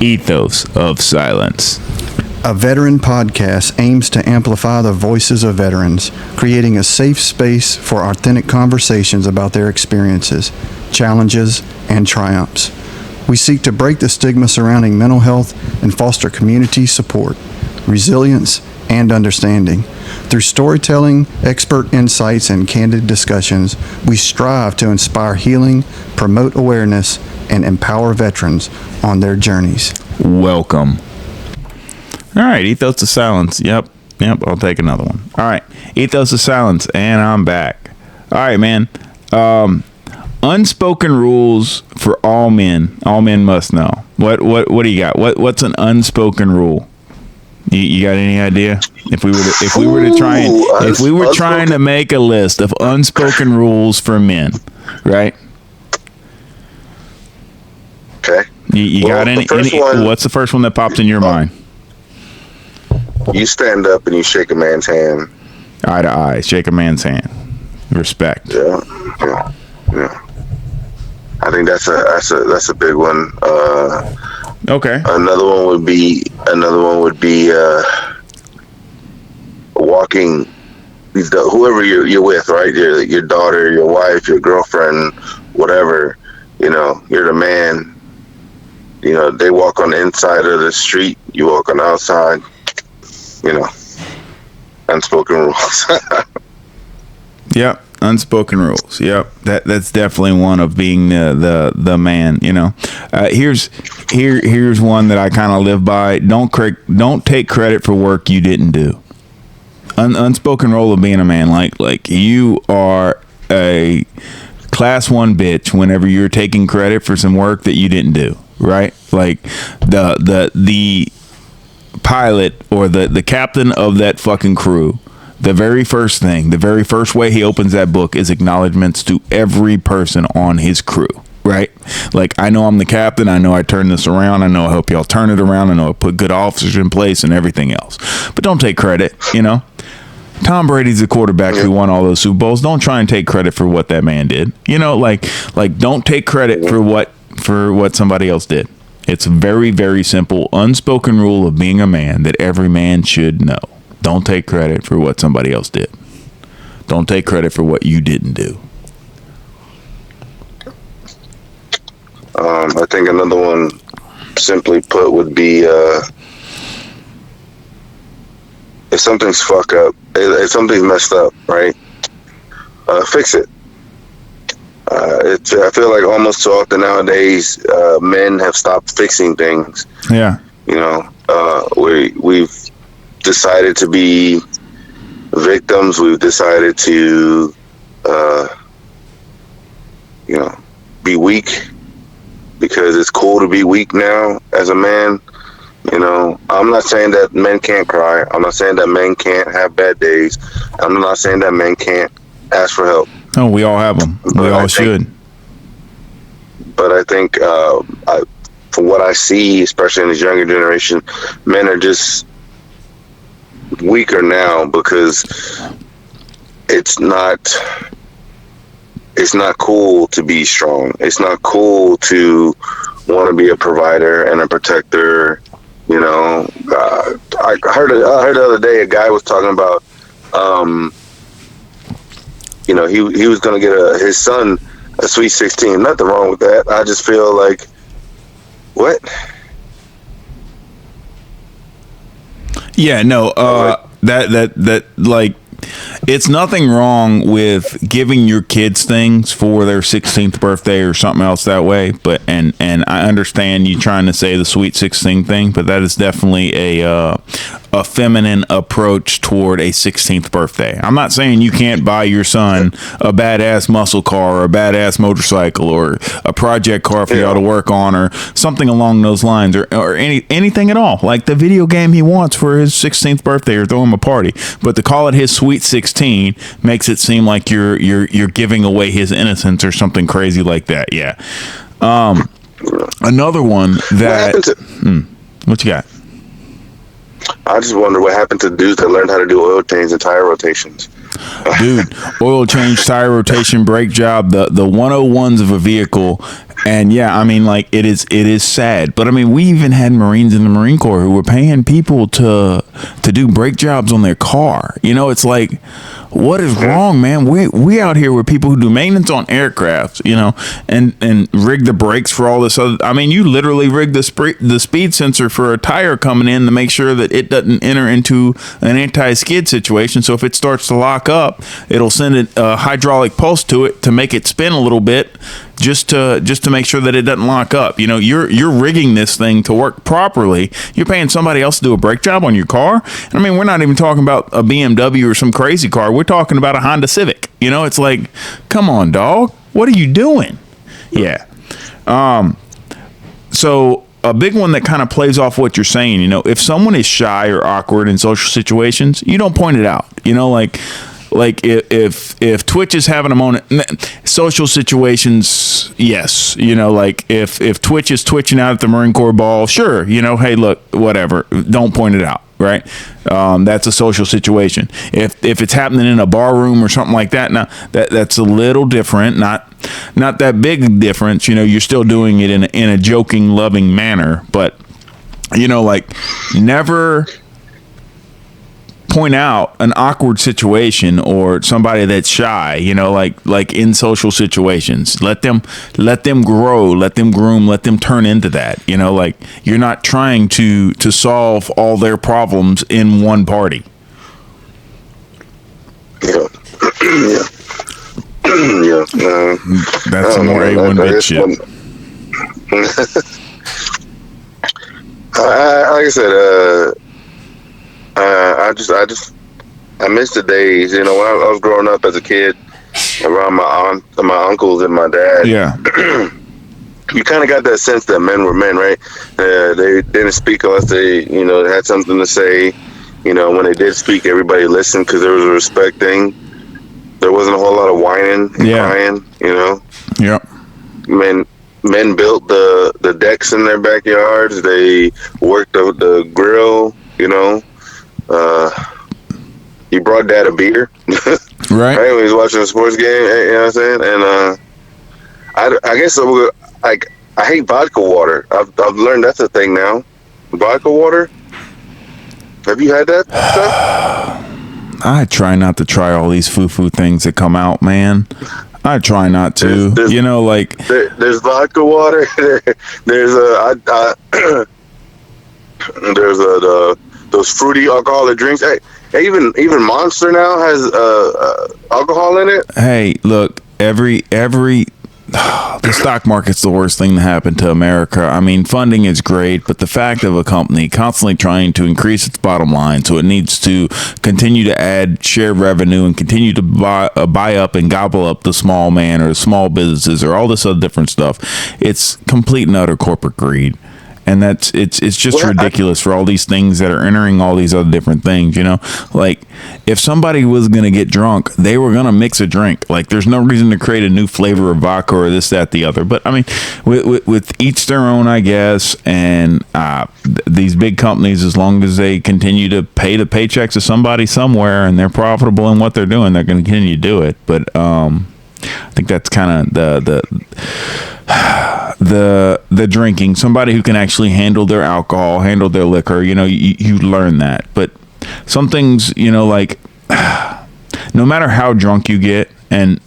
Ethos of Silence. A veteran podcast aims to amplify the voices of veterans, creating a safe space for authentic conversations about their experiences, challenges, and triumphs. We seek to break the stigma surrounding mental health and foster community support, resilience, and understanding. Through storytelling, expert insights, and candid discussions, we strive to inspire healing, promote awareness, and empower veterans on their journeys. Welcome. All right, Ethos of Silence. Yep, I'll take another one. All right, Ethos of Silence, and I'm back. All right, man. Unspoken rules for all men. All men must know. What do you got? What's an unspoken rule? You got any idea? If we were trying to make a list of unspoken rules for men, right? Okay. You got any? What's the first one that pops in your mind? You stand up and you shake a man's hand. Eye to eye, shake a man's hand. Respect. Yeah. I think that's a big one. Okay. Another one would be walking. Whoever you're with, right? Your daughter, your wife, your girlfriend, whatever. You're the man. They walk on the inside of the street. You walk on the outside. Unspoken rules. Yep, unspoken rules. Yep, that's definitely one of being the man. Here's one that I kind of live by. Don't take credit for work you didn't do. Unspoken rule of being a man. Like you are a class 1 bitch whenever you're taking credit for some work that you didn't do. Right? Like the pilot or the captain of that fucking crew, the very first way he opens that book is acknowledgments to every person on his crew, right? Like, I know I'm the captain, I know I turned this around, I know I help y'all turn it around, I know I put good officers in place and everything else, but don't take credit. Tom Brady's the quarterback who won all those Super Bowls. Don't try and take credit for what that man did. Like don't take credit for what somebody else did. It's a very, very simple, unspoken rule of being a man that every man should know. Don't take credit for what somebody else did. Don't take credit for what you didn't do. I think another one, simply put, would be if something's fucked up, if something's messed up, right? Fix it. I feel like almost too often nowadays, men have stopped fixing things. Yeah. We've decided to be victims. We've decided to, be weak because it's cool to be weak now as a man. I'm not saying that men can't cry. I'm not saying that men can't have bad days. I'm not saying that men can't ask for help. Oh, we all have them. We all should. But I think, from what I see, especially in this younger generation, men are just weaker now because it's not cool to be strong. It's not cool to want to be a provider and a protector. I heard the other day a guy was talking about. He was going to get his son a Sweet 16. Nothing wrong with that. I just feel like, what? Yeah, no, that it's nothing wrong with giving your kids things for their 16th birthday or something else that way. But and I understand you trying to say the Sweet 16 thing, but that is definitely a feminine approach toward a 16th birthday. I'm not saying you can't buy your son a badass muscle car or a badass motorcycle or a project car for y'all to work on or something along those lines or anything at all. Like the video game he wants for his 16th birthday or throw him a party. But to call it his Sweet 16 makes it seem like you're giving away his innocence or something crazy like that. Yeah. Another one that what you got? I just wonder what happened to dudes that learned how to do oil changes and tire rotations. Dude, oil change, tire rotation, brake job, the 101s of a vehicle And yeah, I mean, like it is sad, but I mean, we even had Marines in the Marine Corps who were paying people to do brake jobs on their car. You know, it's like, what is wrong, man? We out here with people who do maintenance on aircrafts, you know, and rig the brakes for all this other. I mean, you literally rig the speed sensor for a tire coming in to make sure that it doesn't enter into an anti-skid situation. So if it starts to lock up, it'll send a hydraulic pulse to it to make it spin a little bit, just to make sure that it doesn't lock up. You know, you're rigging this thing to work properly. You're paying somebody else to do a brake job on your car. I mean, we're not even talking about a BMW or some crazy car. We're talking about a Honda Civic. You know, it's like, come on, dog. What are you doing? Yeah. So a big one that kind of plays off what you're saying, you know, if someone is shy or awkward in social situations, you don't point it out. You know, like if Twitch is having a moment, social situations, yes, you know, like if Twitch is twitching out at the Marine Corps ball, sure, you know, hey, look, whatever, don't point it out, right? That's a social situation. If it's happening in a bar room or something like that, now that's a little different, not that big a difference. You know, you're still doing it in a joking, loving manner, but you know, like never point out an awkward situation or somebody that's shy, you know, like in social situations. Let them grow, let them groom, let them turn into that. You know, like you're not trying to solve all their problems in one party. Yeah. Yeah. That's some more A1 bit shit. Like I said, I miss the days, you know, when I was growing up as a kid around my aunt and my uncles and my dad. Yeah. You kind of got that sense that men were men, right? They didn't speak unless they, you know, had something to say. You know, when they did speak, everybody listened because there was a respect thing. There wasn't a whole lot of whining and crying, you know? Yep. Men built the decks in their backyards. They worked the grill, you know? You brought dad a beer, right? When he was watching a sports game, you know what I'm saying? And I guess I hate vodka water. I've learned that's a thing now. Vodka water. Have you had that stuff? I try not to try all these foo-foo things that come out, man. I try not to. There's, you know, like there's vodka water. There's those fruity alcoholic drinks. Hey, even Monster now has alcohol in it. Hey, look, every the stock market's the worst thing that happened to America. I mean, funding is great, but the fact of a company constantly trying to increase its bottom line, so it needs to continue to add share revenue and continue to buy up and gobble up the small man or the small businesses or all this other different stuff. It's complete and utter corporate greed. And it's just ridiculous for all these things that are entering all these other different things, you know? Like, if somebody was going to get drunk, they were going to mix a drink. Like, there's no reason to create a new flavor of vodka or this, that, the other. But, I mean, with each their own, I guess. And these big companies, as long as they continue to pay the paychecks to somebody somewhere and they're profitable in what they're doing, they're going to continue to do it. But I think that's kind of the drinking. Somebody who can actually handle their alcohol, handle their liquor, you know, you learn that. But some things, you know, like no matter how drunk you get, and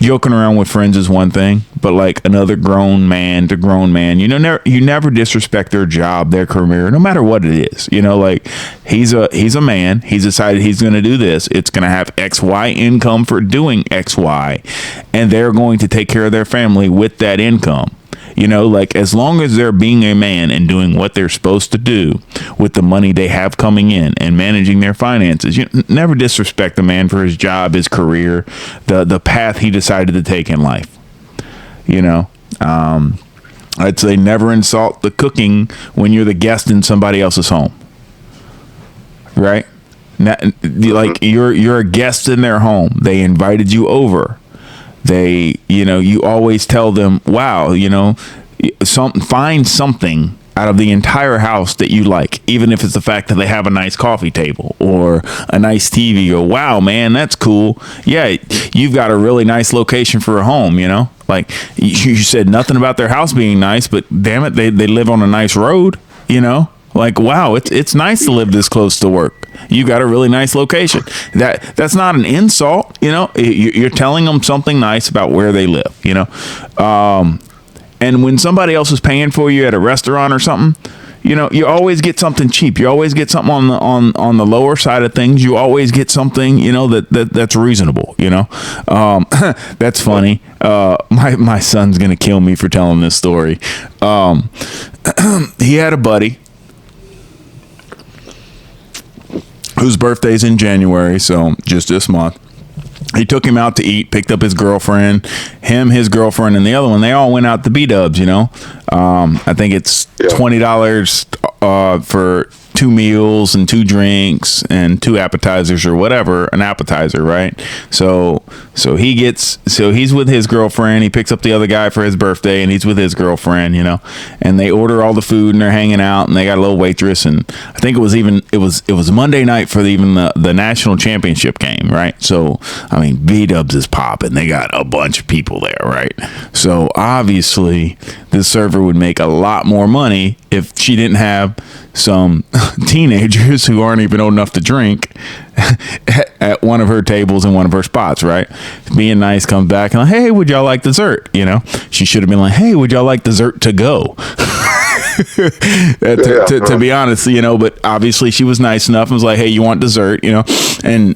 joking around with friends is one thing, but like another grown man to grown man, you know, you never disrespect their job, their career, no matter what it is. You know, like he's a man. He's decided he's going to do this. It's going to have XY income for doing XY, and they're going to take care of their family with that income. You know, like as long as they're being a man and doing what they're supposed to do with the money they have coming in and managing their finances, you never disrespect the man for his job, his career, the path he decided to take in life. You know, I'd say never insult the cooking when you're the guest in somebody else's home. Right? Like you're a guest in their home. They invited you over. They, you know, you always tell them, wow, you know, find something out of the entire house that you like, even if it's the fact that they have a nice coffee table or a nice TV, or wow, man, that's cool. Yeah, you've got a really nice location for a home, you know. Like, you said nothing about their house being nice, but damn it, they live on a nice road, you know? Like, wow, it's nice to live this close to work. You got a really nice location. That's not an insult, you know? You're telling them something nice about where they live, you know? And when somebody else is paying for you at a restaurant or something, you know, you always get something cheap. You always get something on the lower side of things. You always get something, you know, that's reasonable, you know. That's funny. My son's gonna kill me for telling this story. He had a buddy whose birthday's in January, so just this month. He took him out to eat, picked up his girlfriend, his girlfriend, and the other one. They all went out to B-dubs, you know. I think it's $20 for 2 meals and 2 drinks and 2 appetizers or whatever, an appetizer, right? So he's with his girlfriend. He picks up the other guy for his birthday, and he's with his girlfriend, you know. And they order all the food, and they're hanging out, and they got a little waitress. And I think it was Monday night for the national championship game, right? So I mean, B-dubs is popping. They got a bunch of people there, right? So obviously, the server would make a lot more money if she didn't have some teenagers who aren't even old enough to drink at one of her tables in one of her spots, right? Being nice, comes back and like, hey, would y'all like dessert? You know, she should have been like, hey, would y'all like dessert to go? To be honest, you know, but obviously she was nice enough and was like, hey, you want dessert? You know, and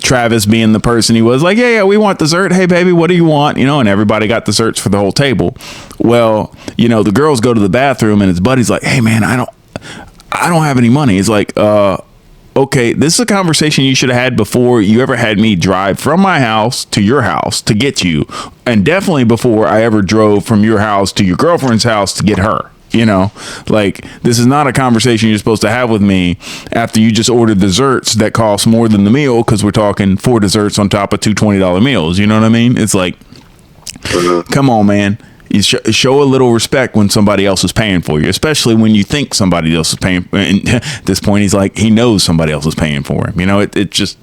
Travis, being the person he was, like, yeah, we want dessert. Hey, baby, what do you want? You know, and everybody got desserts for the whole table. Well, you know, the girls go to the bathroom and his buddy's like, hey, man, I don't have any money. It's like, okay, this is a conversation you should have had before you ever had me drive from my house to your house to get you. And definitely before I ever drove from your house to your girlfriend's house to get her. You know, like, this is not a conversation you're supposed to have with me after you just ordered desserts that cost more than the meal, because we're talking 4 desserts on top of 2 $20 meals. You know what I mean? It's like, come on, man. You show a little respect when somebody else is paying for you, especially when you think somebody else is paying. And at this point, he's like, he knows somebody else is paying for him. You know, it just.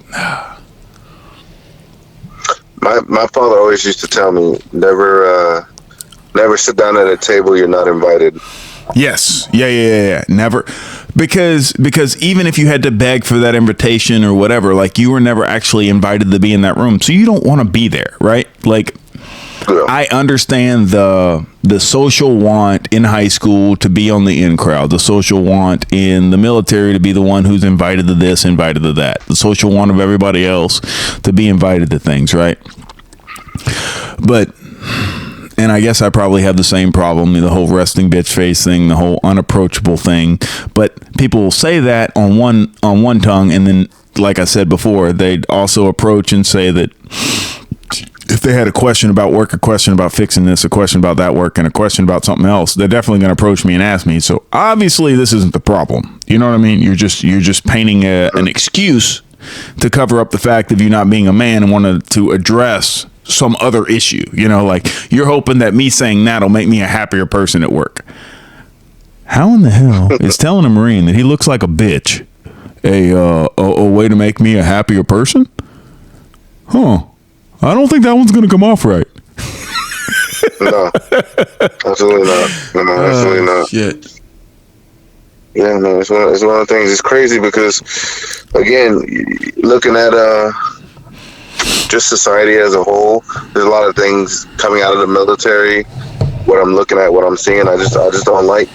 My father always used to tell me, never sit down at a table you're not invited. Yes. Yeah. Never. Because even if you had to beg for that invitation or whatever, like, you were never actually invited to be in that room. So you don't want to be there, right? Like, yeah. I understand the social want in high school to be on the in crowd, the social want in the military to be the one who's invited to this, invited to that, the social want of everybody else to be invited to things, right? But, and I guess I probably have the same problem, the whole resting bitch face thing, the whole unapproachable thing. But people will say that on one tongue, and then, like I said before, they'd also approach and say that if they had a question about work, a question about fixing this, a question about that work, and a question about something else, they're definitely going to approach me and ask me. So obviously this isn't the problem. You know what I mean? You're just painting an excuse to cover up the fact of you not being a man and wanted to address some other issue. You know, like, you're hoping that me saying that'll make me a happier person at work. How in the hell is telling a Marine that he looks like a bitch a way to make me a happier person? Huh. I don't think that one's going to come off right. No, absolutely not. No, absolutely not. Shit. Yeah, man, it's one of the things. It's crazy because, again, looking at just society as a whole, there's a lot of things coming out of the military. What I'm looking at, what I'm seeing, I just don't like.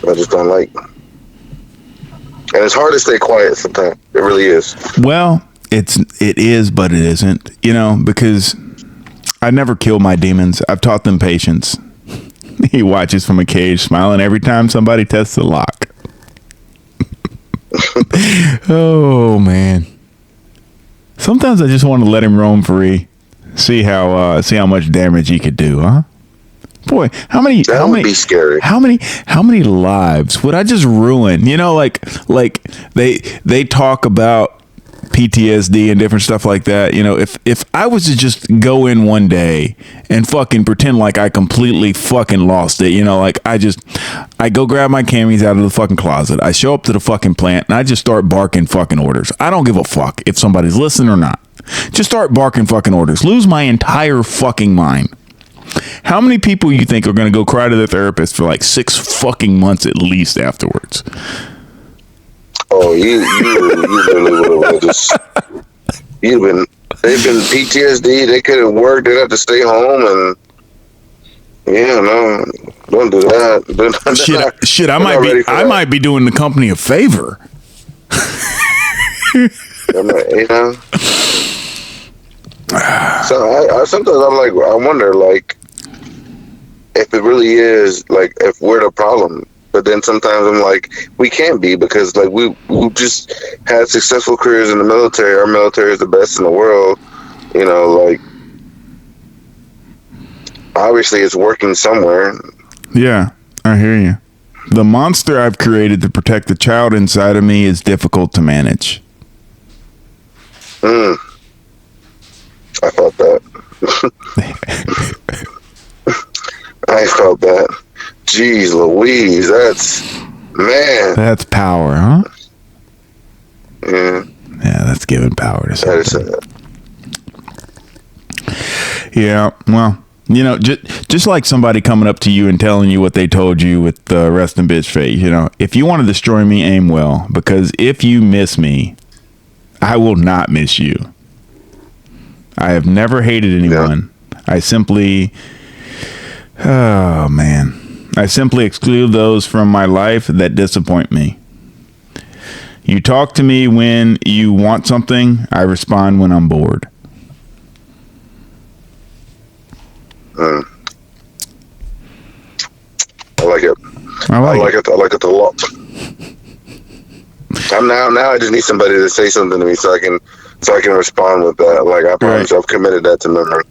I just don't like. And it's hard to stay quiet sometimes. It really is. Well, it is, but it isn't, you know, because I never kill my demons. I've taught them patience. He watches from a cage, smiling every time somebody tests the lock. Oh, man. Sometimes I just want to let him roam free. See how much damage he could do, huh? Boy, how many be scary. How many lives would I just ruin? You know, like they talk about PTSD and different stuff like that. You know, if I was to just go in one day and fucking pretend like I completely fucking lost it, you know, like I go grab my camis out of the fucking closet, I show up to the fucking plant, and I just start barking fucking orders. I don't give a fuck if somebody's listening or not. Just start barking fucking orders. Lose my entire fucking mind. How many people you think are going to go cry to their therapist for like 6 fucking months at least afterwards? Oh, you literally would have just. They've been PTSD. They couldn't work. They'd have to stay home and. Yeah, no, don't do that. Shit, I might be doing the company a favor. You know. So I sometimes I wonder like if it really is like if we're the problem. But then sometimes I'm like, we can't be, because like we just had successful careers in the military. Our military is the best in the world. You know, like obviously it's working somewhere. Yeah, I hear you. The monster I've created to protect the child inside of me is difficult to manage. I felt that. I felt that. Jeez Louise, that's power, huh? Yeah. Yeah, that's giving power to something. Yeah, well, you know, just like somebody coming up to you and telling you what they told you with rest in bitch face, you know, if you want to destroy me, aim well, because if you miss me, I will not miss you. I have never hated anyone. Yeah. I simply exclude those from my life that disappoint me. You talk to me when you want something. I respond when I'm bored. I like it. I like it a lot. Now I just need somebody to say something to me so I can respond with that. Like I promise I've committed that to memory.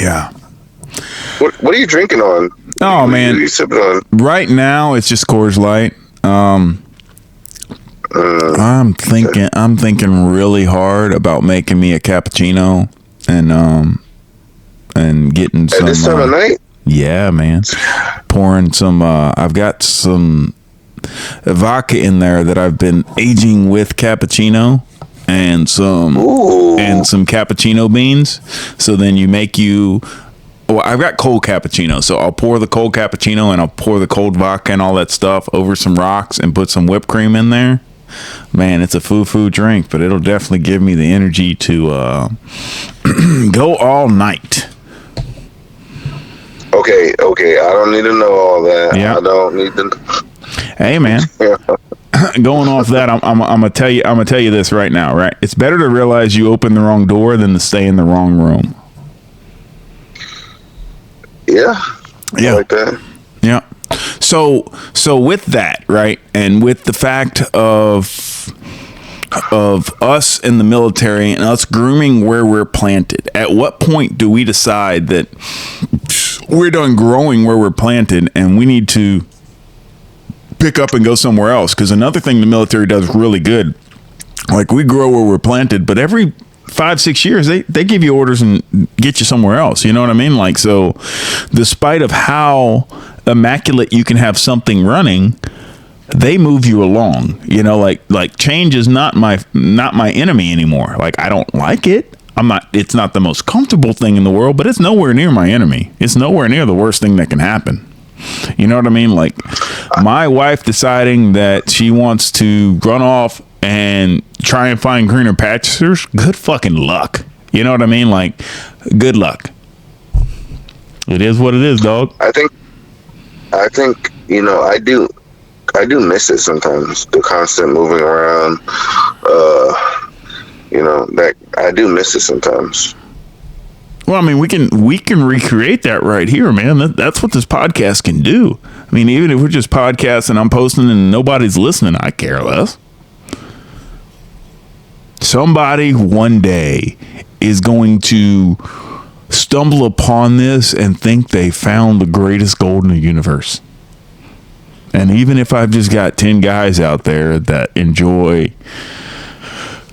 Yeah. What are you drinking on? Oh man, what are you sipping on? Right now it's just Coors Light. I'm thinking really hard about making me a cappuccino and getting some. At this time of night? Yeah, man. Pouring some. I've got some vodka in there that I've been aging with cappuccino, and some cappuccino beans. So then well, I've got cold cappuccino, so I'll pour the cold cappuccino and I'll pour the cold vodka and all that stuff over some rocks and put some whipped cream in there. Man, it's a foo-foo drink, but it'll definitely give me the energy to go all night. Okay. I don't need to know all that. Yeah. I don't need to. Hey, man. Going off that, I'm gonna tell you this right now. Right, it's better to realize you opened the wrong door than to stay in the wrong room. Yeah. I like that. Yeah. So with that, right, and with the fact of us in the military and us grooming where we're planted, at what point do we decide that we're done growing where we're planted and we need to pick up and go somewhere else? Because another thing the military does really good, like we grow where we're planted, but every 5-6 years they give you orders and get you somewhere else. You know what I mean? Like, so despite of how immaculate you can have something running, they move you along. You know, like change is not my enemy anymore. Like, I don't like it. It's not the most comfortable thing in the world, but it's nowhere near my enemy. It's nowhere near the worst thing that can happen. You know what I mean? Like, my wife deciding that she wants to run off and try and find greener pastures, good fucking luck. You know what I mean? Like, good luck. It is what it is, dog. I think you know, I do miss it sometimes, the constant moving around. You know, that I do miss it sometimes. Well, I mean, we can recreate that right here, man. That's what this podcast can do. I mean, even if we're just podcasting, I'm posting and nobody's listening, I care less. Somebody one day is going to stumble upon this and think they found the greatest gold in the universe. And even if I've just got 10 guys out there that enjoy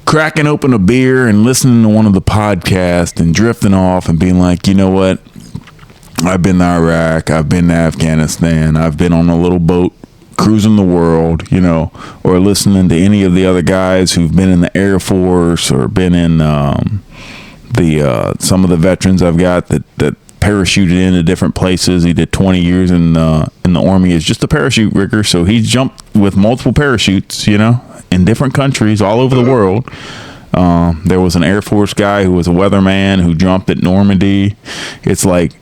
cracking open a beer and listening to one of the podcasts and drifting off and being like, you know what? I've been to Iraq. I've been to Afghanistan. I've been on a little boat cruising the world, you know, or listening to any of the other guys who've been in the Air Force or been in some of the veterans I've got that parachuted into different places. He did 20 years in the Army as just a parachute rigger, so he's jumped with multiple parachutes, you know, in different countries all over the world. There was an Air Force guy who was a weatherman who jumped at Normandy. It's like,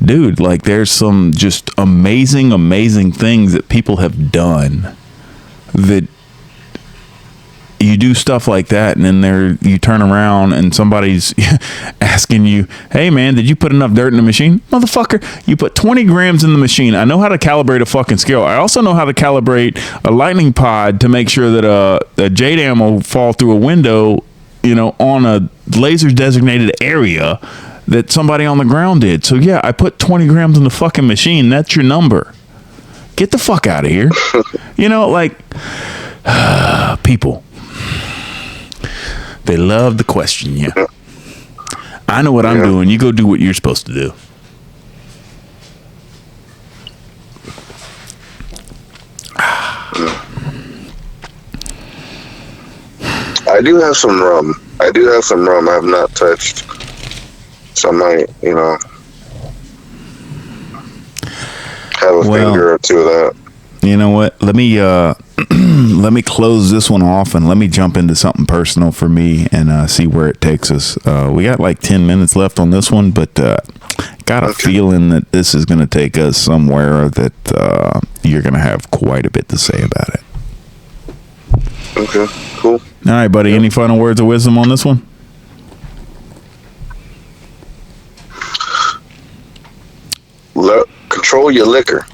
dude, like there's some just amazing things that people have done, that you do stuff like that, and then you turn around and somebody's asking you, hey man, did you put enough dirt in the machine? Motherfucker, you put 20 grams in the machine. I know how to calibrate a fucking scale. I also know how to calibrate a lightning pod to make sure that a JDAM will fall through a window, you know, on a laser designated area that somebody on the ground did. So yeah, I put 20 grams in the fucking machine. That's your number. Get the fuck out of here. You know, like, people, they love to question you. I know what I'm doing. You go do what you're supposed to do. I do have some rum. I have not touched. So I might, you know, have a finger or two of that. You know what? Let me close this one off and let me jump into something personal for me and see where it takes us. We got like 10 minutes left on this one, but got a feeling that this is going to take us somewhere that you're going to have quite a bit to say about it. Okay, cool. All right, buddy. Any final words of wisdom on this one? Control your liquor.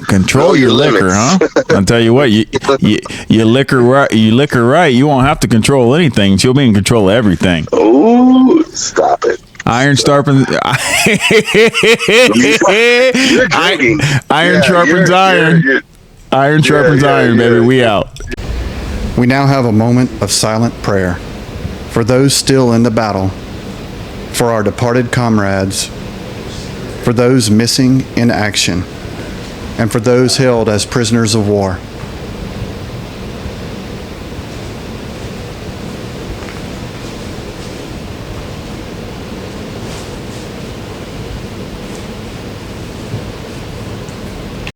Control your liquor, huh? I'll tell you what, you liquor right, you won't have to control anything. You'll be in control of everything. Ooh, stop it. Iron sharpens iron sharpens iron. Iron sharpens iron, baby. We out. We now have a moment of silent prayer for those still in the battle, for our departed comrades, for those missing in action, and for those held as prisoners of war.